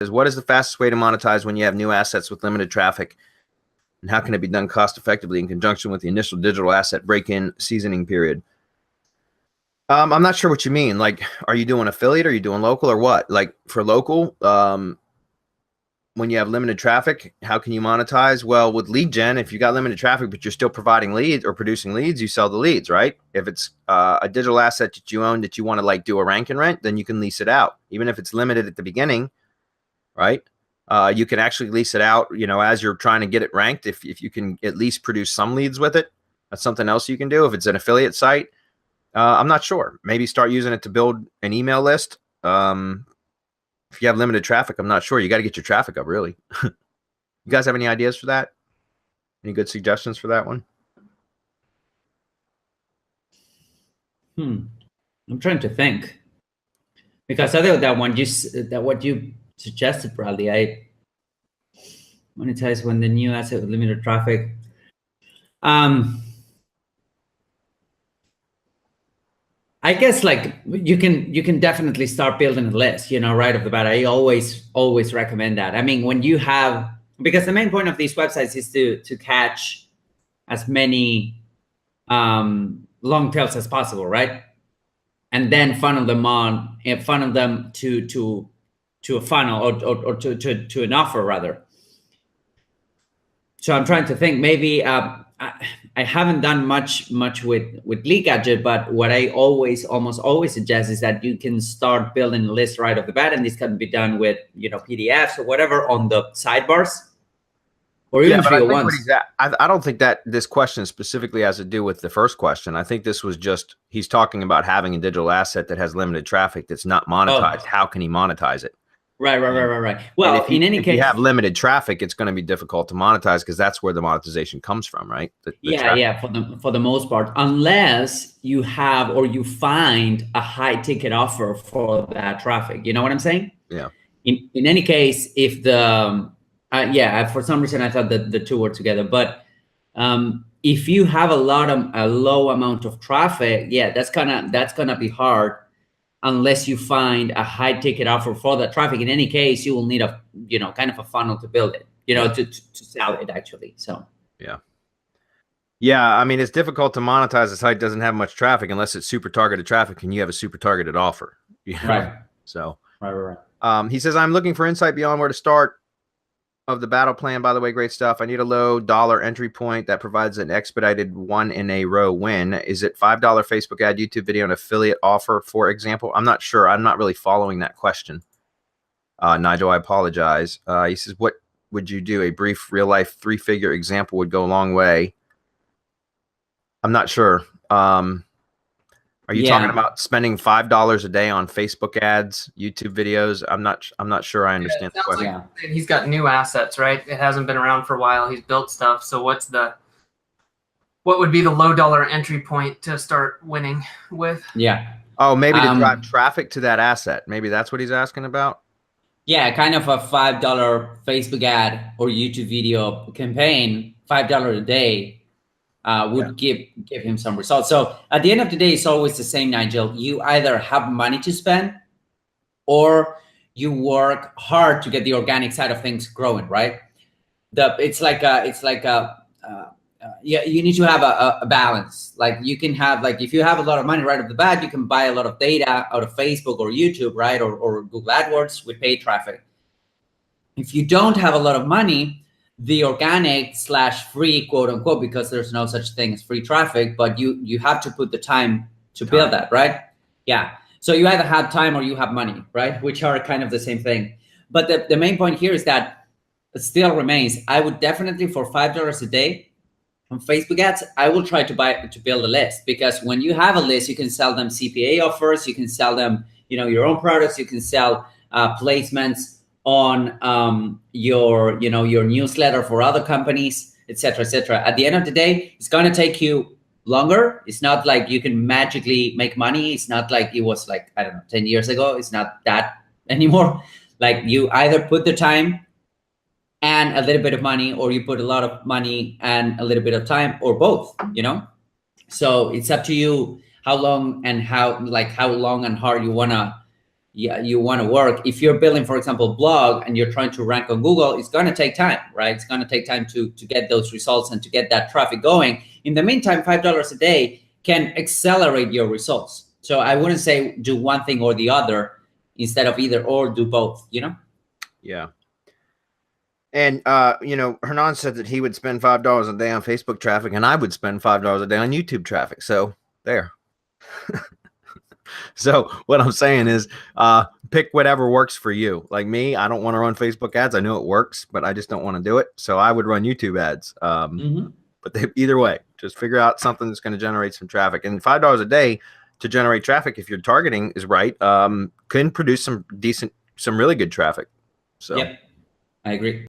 What is the fastest way to monetize when you have new assets with limited traffic? And how can it be done cost effectively in conjunction with the initial digital asset break-in seasoning period? I'm not sure what you mean. Like, are you doing affiliate? Are you doing local or what? Like for local, when you have limited traffic, how can you monetize? Well, with lead gen, if you got limited traffic, but you're still providing leads or producing leads, you sell the leads, right? If it's a digital asset that you own that you want to like do a rank and rent, then you can lease it out. Even if it's limited at the beginning, right? You can actually lease it out, you know, as you're trying to get it ranked. If you can at least produce some leads with it, that's something else you can do. If it's an affiliate site, I'm not sure. Maybe start using it to build an email list. If you have limited traffic, I'm not sure. You got to get your traffic up, really. You guys have any ideas for that? Any good suggestions for that one? I'm trying to think, because other than that one, what you suggested, Bradley, I monetize when the new asset with limited traffic. I guess like you can definitely start building a list, you know, right off the bat. I always recommend that. I mean, when you have, because the main point of these websites is to catch as many long tails as possible, right? And then funnel them to a funnel or to an offer rather. So I'm trying to think, maybe I haven't done much with Lead Gadget, but what I almost always suggest is that you can start building a list right off the bat, and this can be done with, you know, PDFs or whatever on the sidebars, or even I don't think that this question specifically has to do with the first question. I think this was just, he's talking about having a digital asset that has limited traffic that's not monetized. Oh. How can he monetize it? Right. Well, in any case, if you have limited traffic, it's going to be difficult to monetize because that's where the monetization comes from, right? Yeah, for the most part, unless you have or you find a high ticket offer for that traffic. You know what I'm saying? Yeah. In any case, if the for some reason I thought that the two were together, but if you have a low amount of traffic, yeah, that's gonna be hard. Unless you find a high ticket offer for that traffic. In any case, you will need a, you know, kind of a funnel to build it, you know, to sell it actually. So yeah, I mean, it's difficult to monetize a site that doesn't have much traffic unless it's super targeted traffic and you have a super targeted offer. You know? Right. So right. He says, I'm looking for insight beyond where to start of the Battleplan. By the way, great stuff. I need a low dollar entry point that provides an expedited one in a row win. Is it $5 Facebook ad, YouTube video, and affiliate offer, for example? I'm not sure. I'm not really following that question. Nigel, I apologize. He says, what would you do? A brief real life 3-figure example would go a long way. I'm not sure. Are you talking about spending $5 a day on Facebook ads, YouTube videos? I'm not sure I understand the question. Like he's got new assets, right? It hasn't been around for a while. He's built stuff. So what would be the low dollar entry point to start winning with? Yeah. Oh, maybe to drive traffic to that asset. Maybe that's what he's asking about. Yeah, kind of a $5 Facebook ad or YouTube video campaign, $5 a day. Would give him some results. So at the end of the day, it's always the same, Nigel. You either have money to spend or you work hard to get the organic side of things growing, right? You need to have a balance. Like you can have, like, if you have a lot of money right off the bat, you can buy a lot of data out of Facebook or YouTube, right? Or Google AdWords with paid traffic. If you don't have a lot of money, the organic / free, quote unquote, because there's no such thing as free traffic, but you have to put the time to build that, right? Yeah. So you either have time or you have money, right? Which are kind of the same thing. But the main point here is that it still remains. I would definitely, for $5 a day on Facebook ads, I will try to build a list, because when you have a list, you can sell them CPA offers, you can sell them, you know, your own products, you can sell placements on your newsletter for other companies, etc., etc. At the end of the day, it's going to take you longer. It's not like you can magically make money. It's not like it was like, I don't know, 10 years ago. It's not that anymore. Like you either put the time and a little bit of money, or you put a lot of money and a little bit of time, or both, you know? So it's up to you how long and hard you want to you want to work. If you're building, for example, blog and you're trying to rank on Google, it's going to take time, right? It's going to take time to get those results and to get that traffic going. In the meantime, $5 a day can accelerate your results. So I wouldn't say do one thing or the other. Instead of either or, do both, you know? Yeah. And, you know, Hernan said that he would spend $5 a day on Facebook traffic, and I would spend $5 a day on YouTube traffic. So there. So what I'm saying is pick whatever works for you. Like me, I don't want to run Facebook ads. I know it works, but I just don't want to do it. So I would run YouTube ads. But either way, just figure out something that's going to generate some traffic. And $5 a day to generate traffic, if your targeting is right, can produce some really good traffic. So yep, I agree.